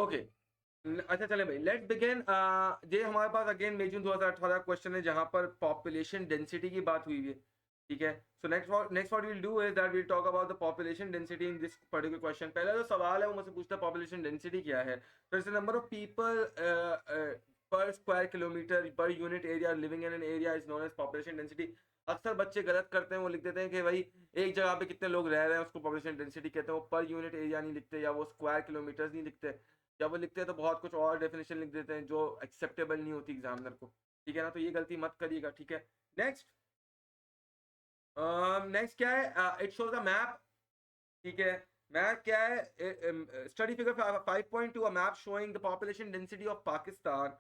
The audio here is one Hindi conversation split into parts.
ओके, अच्छा चले भाई, लेट्स बिगिन। ये हमारे पास अगेन मई जून 2018 क्वेश्चन है जहां पर पॉपुलेशन डेंसिटी की बात हुई है, ठीक है। So next what we'll do is that we'll talk about the population density in this particular question. पहला जो सवाल है वो मुझसे पूछता है पॉपुलेशन डेंसिटी क्या है। तो it's the number of people per square kilometre per unit area living in an area is known as population density. अक्सर बच्चे गलत करते हैं, वो लिख देते हैं कि भाई एक जगह पे कितने लोग रह रहे हैं उसको पॉपुलेशन डेंसिटी कहते हैं, वो पर यूनिट एरिया नहीं लिखते या वो स्क्वायर किलोमीटर नहीं लिखते। जब वो लिखते हैं तो बहुत कुछ और डेफिनेशन लिख देते हैं जो एक्सेप्टेबल नहीं होती एग्जामिनर को, ठीक है ना। तो ये गलती मत करिएगा, ठीक है। नेक्स्ट, नेक्स्ट क्या है, इट शोज अ मैप, ठीक है। मैप क्या है, study figure 5.2, a map showing the population density of Pakistan.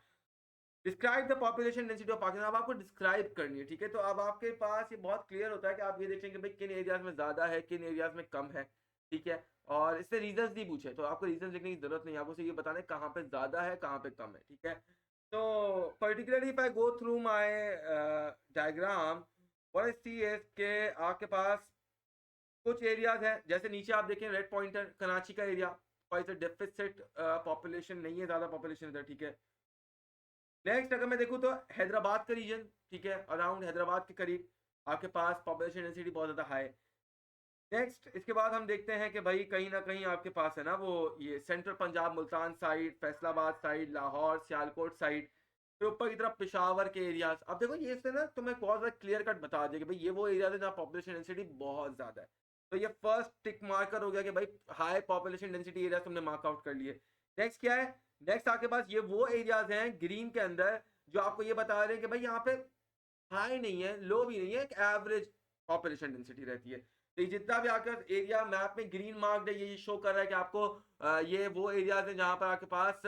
Describe the population density of Pakistan. अब आपको डिस्क्राइब करनी है, ठीक है। तो अब आपके पास ये बहुत क्लियर होता है कि आप ये देखेंगे भाई किन एरियाज में ज्यादा है, किन एरियाज में कम है, ठीक है। और इससे रीजंस भी पूछे तो आपको रीजंस लिखने की जरूरत नहीं है, आपको सिर्फ ये बताना है कहाँ पे ज्यादा है कहाँ पे कम है, ठीक है। तो particularly if I go through my diagram, what I see is के आपके पास कुछ एरियाज हैं, जैसे नीचे आप देखें रेड पॉइंटर कराची का एरिया, डेफिसिट पॉपुलेशन नहीं है, ज्यादा पॉपुलेशन इधर, ठीक है। नेक्स्ट अगर मैं देखूँ तो हैदराबाद का रीजन, ठीक है, अराउंड हैदराबाद के करीब आपके पास पॉपुलेशन डेंसिटी बहुत ज़्यादा हाई। नेक्स्ट इसके बाद हम देखते हैं कि भाई कहीं ना कहीं आपके पास है ना वो ये central Punjab, Multan side, Faisalabad side, Lahore, Sialkot side, फिर ऊपर की तरफ पेशावर के एरियाज। अब देखो ये इससे ना तुम्हें बहुत ज़्यादा क्लियर कट बता दिया कि भाई ये वो एरिया है जहाँ पॉपुलेशन डेंसिटी बहुत ज़्यादा है। तो ये फर्स्ट टिक मार्कर हो गया कि भाई हाई पॉपुलेशन डेंसिटी एरिया तुमने मार्क आउट कर लिए। नेक्स्ट क्या है, नेक्स्ट आपके पास ये वो एरियाज हैं ग्रीन के अंदर जो आपको ये बता रहे हैं कि भाई यहाँ पे हाई नहीं है, लो भी नहीं है, एक एवरेज पॉपुलेशन डेंसिटी रहती है। तो ये जितना भी आपके पास एरिया मैप में ग्रीन मार्क्ड है ये शो कर रहा है कि आपको ये वो एरियाज हैं जहां पर आपके पास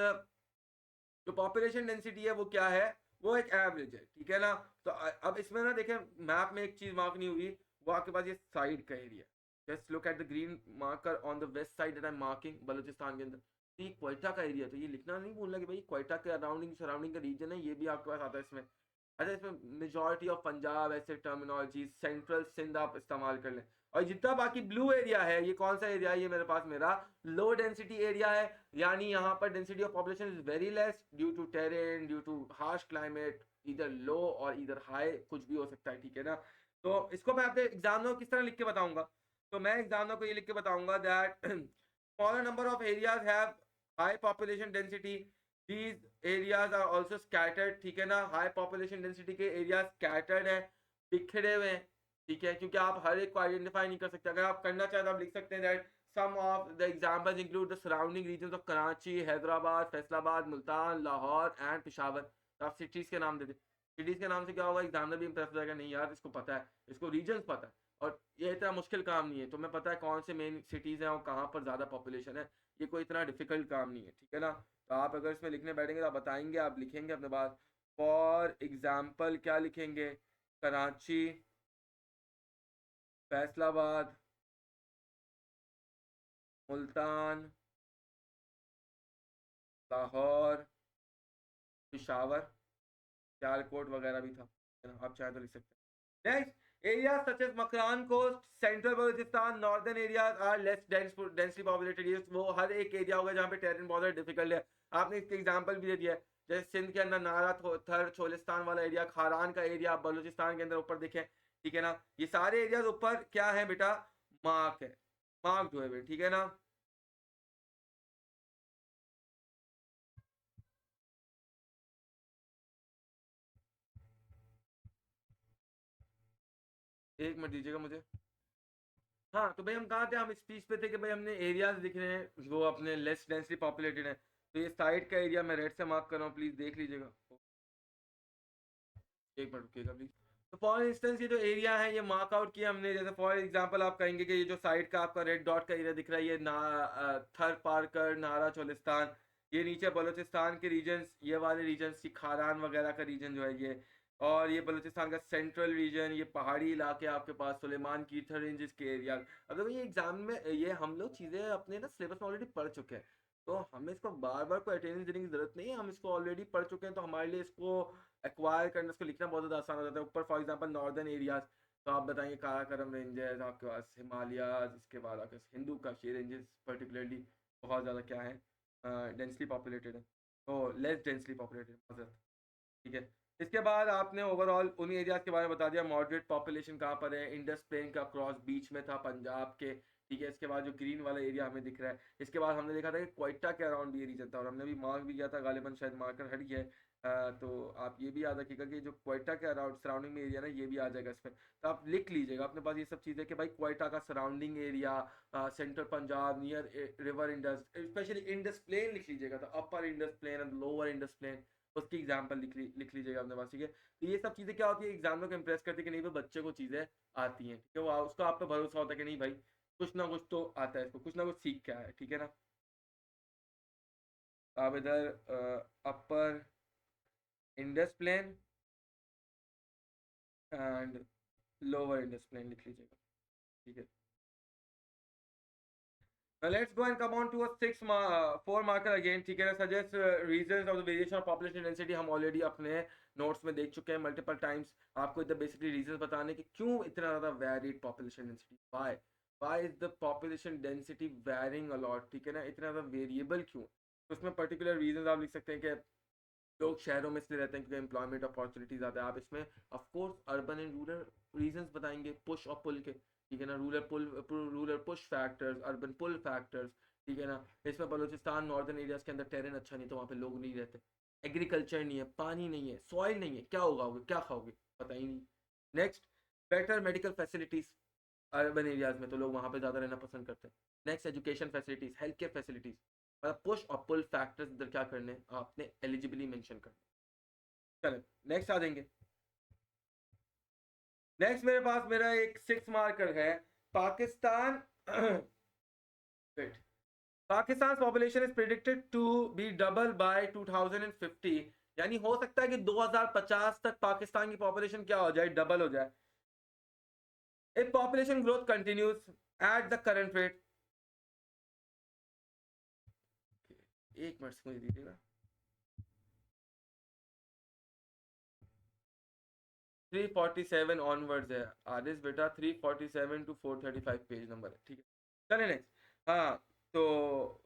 जो पॉपुलेशन डेंसिटी है वो क्या है, वो एक एवरेज है, ठीक है ना। तो अब इसमें ना देखें मैप में एक चीज मार्क नहीं हुई, वो आपके पास ये साइड का area. Just look at the green marker on the west side that I am marking Balochistan के अंदर। तो ये क्वेटा का एरिया, तो ये लिखना नहीं भूलना कि भाई क्वेटा के अराउंडिंग सराउंडिंग का रीजन है, ये भी आपके पास आता है इसमें। अच्छा, इसमें मेजॉरिटी ऑफ पंजाब ऐसे टर्मिनोलॉजी, सेंट्रल सिंध आप इस्तेमाल कर लें। और जितना बाकी ब्लू एरिया है, ये कौन सा एरिया है, ये मेरे पास मेरा लो डेंसिटी एरिया है, यानी यहाँ पर density of population is very less due to terrain, due to harsh climate, इधर लो और इधर हाई, कुछ भी हो सकता है, ठीक है ना। तो इसको मैं आपके एग्जाम में किस तरह लिख के बताऊंगा, तो मैं एग्जाम को ये लिख के बताऊंगा that smaller number of areas have high population density, these areas are also scattered, ठीक है ना। हाई पॉपुलेशन डेंसिटी के एरिया स्कैटर्ड है, बिखरे हुए हैं, ठीक है, क्योंकि आप हर एक को आइडेंटिफाई नहीं कर सकते। अगर आप करना चाहते आप लिख सकते हैं that some of the examples include the surrounding regions of Karachi, Hyderabad, Faisalabad, Multan, Lahore and Peshawar. तो आप सिटीज के नाम दे दें। सिटीज के नाम से क्या होगा, एग्जामिनर भी इंप्रेस हो जाएगा, नहीं यार इसको पता है, इसको रीजन्स पता है, और ये इतना मुश्किल काम नहीं है, तुम्हें पता है कौन से मेन सिटीज हैं और कहाँ पर ज़्यादा पॉपुलेशन है, ये कोई इतना डिफिकल्ट काम नहीं है, ठीक है ना। तो आप अगर इसमें लिखने बैठेंगे तो आप बताएंगे, आप लिखेंगे अपने पास। फॉर एग्जाम्पल क्या लिखेंगे, कराची, फैसलाबाद, मुल्तान, लाहौर, पिशावर, सियालकोट वगैरह भी था, आप चाहे तो लिख सकते हैं। Next, area such as Makran coast, central Balochistan, northern areas are less densely populated. वो हर एक एरिया होगा जहाँ पे टेरेन बहुत डिफिकल्ट है। आपने इसके एग्जांपल भी दे दिया है, जैसे सिंध के अंदर नारा थर छोलिस्तान वाला एरिया, खारान का एरिया, बलूचिस्तान के अंदर ऊपर देखें, ठीक है ना। ये सारे एरियाज ऊपर क्या है बेटा, मार्क है, मार्क हुए हुए, ठीक है ना। एक मिनट दीजिएगा मुझे। हाँ तो भाई हम कहाँ थे, हम इस चीज पे थे कि भाई हमने एरियाज दिख रहे हैं वो अपने लेस डेंसली पॉपुलेटेड है। तो ये साइड का एरिया मैं रेड से मार्क कर रहा हूँ, प्लीज देख लीजिएगा। एक मिनट रुकिएगा प्लीज। तो फॉर इंस्टेंस ये जो एरिया है ये मार्क आउट किया हमने, जैसे फॉर एग्जांपल आप कहेंगे कि ये जो साइड का आपका रेड डॉट का एरिया दिख रहा है, ये थर पारकर, नारा चोलिस्तान, ये नीचे बलूचिस्तान के रीजन्स, ये वाले रीजन्स, खारान वगैरह का रीजन जो है ये, और ये बलूचिस्तान का सेंट्रल रीजन, ये पहाड़ी इलाके आपके पास सुलेमान की थर रेंजेस के एरिया। अब देखो ये एग्जाम में ये हम लोग चीज़ें अपने ना सिलेबस में ऑलरेडी पढ़ चुके हैं, तो हमें इसको बार बार कोई अटेंडेंस देने की जरूरत नहीं है, हम इसको ऑलरेडी पढ़ चुके हैं, तो हमारे लिए इसको एक्वायर करना, इसको लिखना बहुत ज़्यादा आसान हो जाता है। ऊपर फॉर एग्जांपल नॉर्दर्न एरियाज, तो आप बताएंगे काराकोरम रेंजेस, आपके पास हिमालयाज, इसके बाद आपके पास हिंदू काशी रेंजेस पर्टिकुलरली बहुत ज़्यादा क्या है डेंसली पॉपुलेटेड है, तो लेस डेंसली पॉपुलेटेड, ठीक है। इसके बाद आपने ओवरऑल उन एरियाज के बारे में बता दिया, मॉडरेट पॉपुलेशन कहाँ पर है, इंडस प्लेन का क्रॉस बीच में था पंजाब के, ठीक है। इसके बाद जो ग्रीन वाला एरिया हमें दिख रहा है, इसके बाद हमने देखा था कि क्वेटा के अराउंड ये रीजन था, और हमने भी मार्क भी किया था, गालिबन शायद मार्कर हट गया है। तो आप ये भी याद रखिएगा कि जो क्वेटा के अराउंड सराउंडिंग में एरिया ना, ये भी आ जाएगा इसमें, तो आप लिख लीजिएगा अपने पास ये सब चीज़ें कि भाई क्वेटा का surrounding area, central Punjab near river Indus, specially Indus plain लिख लीजिएगा, तो upper Indus plain and lower Indus plain, उसकी एग्जाम्पल लिख लीजिएगा अपने पास, ठीक है। तो ये सब चीज़ें क्या होती है, एग्जाम को इम्प्रेस करती है कि नहीं भाई बच्चे को चीज़ें आती हैं, ठीक है, वो उसका आप पे भरोसा होता है कि नहीं भाई कुछ ना कुछ तो आता है, इसको कुछ ना कुछ सीख के आया है, ठीक है ना। आप इधर upper Indus plain and lower Indus plain लिख लीजिएगा, ठीक है। Now let's go and come on to a 4 marker again, ठीक है ना। Suggest reasons of the variation of population density, हम ऑलरेडी अपने नोट्स में देख चुके हैं मल्टीपल टाइम्स। आपको इधर बेसिकली रीजंस बताने कि क्यों इतना ज़्यादा varied population density, why is the population density varying a lot, ठीक है ना, इतना ज़्यादा वेरिएबल क्यों। तो उसमें पर्टिकुलर रीजंस आप लिख सकते हैं कि लोग शहरों में इसलिए रहते हैं क्योंकि एम्प्लॉयमेंट अपॉर्चुनिटीज आते हैं। आप इसमें of course urban and rural regions बताएंगे, पुश और पुल के, ठीक है ना, rural push factors, urban pull factors, ठीक है ना। इसमें बलूचिस्तान नॉर्दर्न एरियाज के अंदर टेरेन अच्छा नहीं, तो वहाँ पे लोग नहीं रहते, एग्रीकल्चर नहीं है, पानी नहीं है, सॉइल नहीं है, क्या उगाओगे, क्या खाओगे, पता ही नहीं। Next, better medical facilities, urban areas में तो लोग वहाँ पे ज़्यादा रहना पसंद करते हैं। Next, education facilities, health care facilities, मतलब पुश और पुल फैक्टर्स इधर क्या करने आपने एलिजिबली मेंशन करने। चलो नेक्स्ट आ जाएंगे। नेक्स्ट मेरे पास मेरा एक 6 मार्कर है, Pakistan wait, Pakistan population is predicted to be double by 2050, यानी हो सकता है कि 2050 तक पाकिस्तान की पॉपुलेशन क्या हो जाए, डबल हो जाए। If population growth continues at the current rate, एक मिनट मुझे दीजिएगा, 347 ऑनवर्ड्स है आदिस बेटा, 347 टू 435 पेज नंबर है, ठीक है। चलिए नेक्स्ट, हाँ, तो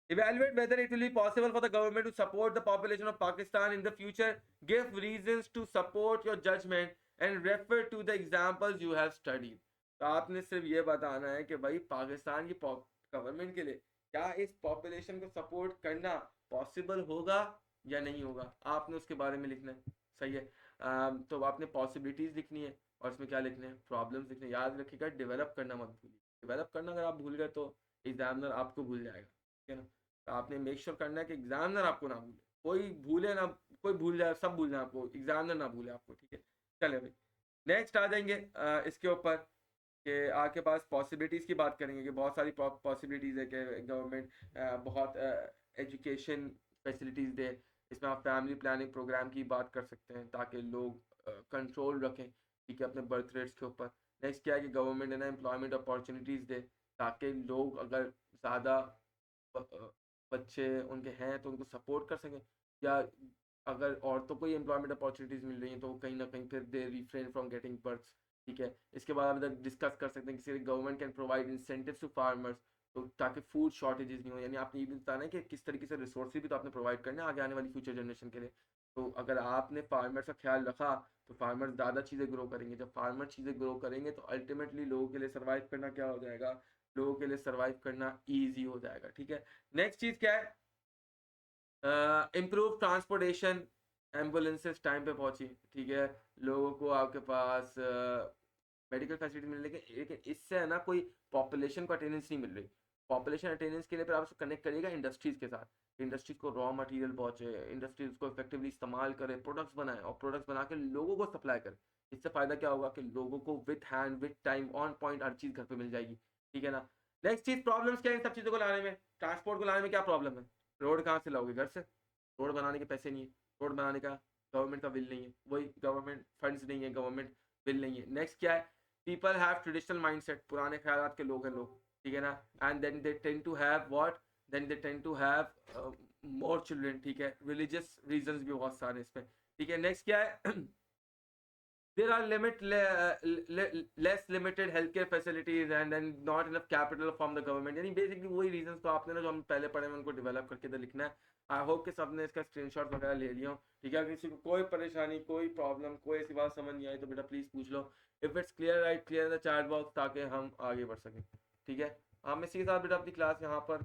evaluate whether it will be possible for the government to support the population of Pakistan in the future, give reasons to support your judgment and refer to the examples you have studied। तो आपने सिर्फ ये बताना है कि भाई पाकिस्तान की गवर्नमेंट के लिए क्या इस पॉपुलेशन को सपोर्ट करना पॉसिबल होगा या नहीं होगा, आपने उसके बारे में लिखना है, सही है। तो आपने पॉसिबिलिटीज लिखनी है और इसमें क्या लिखने हैं, प्रॉब्लम्स लिखने हैं। याद रखिएगा डेवलप करना मत भूलिए, डेवलप करना अगर आप भूल गए तो एग्जामिनर आपको भूल जाएगा, ठीक है ना। तो आपने मेक श्योर करना है कि एग्जामिनर आपको ना भूले, कोई भूले ना, कोई भूल जाए, सब भूल जाए आपको, एग्जामिनर ना भूले आपको, ठीक है। चलिए भाई नेक्स्ट आ जाएंगे इसके ऊपर कि आपके पास पॉसिबिलिटीज़ की बात करेंगे कि बहुत सारी पॉसिबिलिटीज़ है कि गवर्नमेंट बहुत एजुकेशन फैसिलिटीज़ दे। इसमें आप फैमिली प्लानिंग प्रोग्राम की बात कर सकते हैं ताकि लोग कंट्रोल रखें, ठीक है, अपने बर्थ रेट्स के ऊपर। नेक्स्ट क्या है कि गवर्नमेंट है ना एम्प्लॉयमेंट अपॉर्चुनिटीज़ दे ताकि लोग अगर ज़्यादा बच्चे उनके हैं तो उनको सपोर्ट कर सकें, या अगर औरतों को ही एम्प्लॉयमेंट अपॉर्चुनिटीज़ मिल रही हैं तो कहीं ना कहीं फिर दे रिफ्रेन फ्रॉम गेटिंग बर्थ्स, ठीक है। इसके बाद आप इधर डिस्कस कर सकते हैं कि government can provide incentives to farmers, तो ताकि फूड शॉर्टेजेस नहीं हो, यानी आपने ये भी बताना है कि किस तरीके से रिसोर्सेज भी तो आपने प्रोवाइड करना है आगे आने वाली फ्यूचर जनरेशन के लिए। तो अगर आपने फार्मर्स का ख्याल रखा तो फार्मर्स ज़्यादा चीज़ें ग्रो करेंगे, जब फार्मर चीज़ें ग्रो करेंगे तो अल्टीमेटली लोगों के लिए सर्वाइव करना क्या हो जाएगा, लोगों के लिए सर्वाइव करना ईजी हो जाएगा, ठीक है। नेक्स्ट चीज़ क्या है, इम्प्रूव ट्रांसपोर्टेशन, एम्बुलेंसेस टाइम पे पहुंची, ठीक है, लोगों को आपके पास मेडिकल फैसिलिटी मिल रही है, लेकिन इससे है ना कोई पॉपुलेशन को अटेंडेंस नहीं मिल रही। पॉपुलेशन अटेंडेंस के लिए फिर आप उसको कनेक्ट करिएगा इंडस्ट्रीज के साथ, इंडस्ट्रीज को रॉ मटेरियल पहुंचे, इंडस्ट्रीज को इफेक्टिवली इस्तेमाल करे, प्रोडक्ट्स बनाए और प्रोडक्ट्स बना के लोगों को सप्लाई करे। इससे फायदा क्या होगा कि लोगों को with hand with time on point हर चीज़ घर पे मिल जाएगी, ठीक है ना। नेक्स्ट चीज़, प्रॉब्लम्स क्या है इन सब चीज़ों को लाने में, ट्रांसपोर्ट को लाने में क्या प्रॉब्लम है, रोड कहाँ से लाओगे, घर से, रोड बनाने के पैसे नहीं है, रोड बनाने का गवर्नमेंट का बिल नहीं है, वही गवर्नमेंट फंड्स नहीं है, गवर्नमेंट बिल नहीं है। नेक्स्ट क्या है, पीपल हैव ट्रेडिशनल माइंडसेट, पुराने ख्यालात के लोग हैं लोग, ठीक है ना, and then they tend to have what, then they tend to have more children, ठीक है, रिलीजियस रीजंस भी बहुत सारे इसमें, ठीक है। नेक्स्ट क्या है there are less limited healthcare facilities and then not enough capital from the government. यानी basically वही reasons तो आपने ना जो हम पहले पढ़े हैं उनको develop करके इधर लिखना है. आई होप कि सबने इसका स्क्रीनशॉट वगैरह ले लिया हो. ठीक है, अगर किसी को कोई परेशानी, कोई प्रॉब्लम, कोई ऐसी बात समझ नहीं आई तो बेटा प्लीज़ पूछ लो. If it's clear, right clear in the chat box, ताकि हम आगे बढ़ सकें. ठीक है, हम इसी के साथ बेटा अपनी क्लास यहाँ पर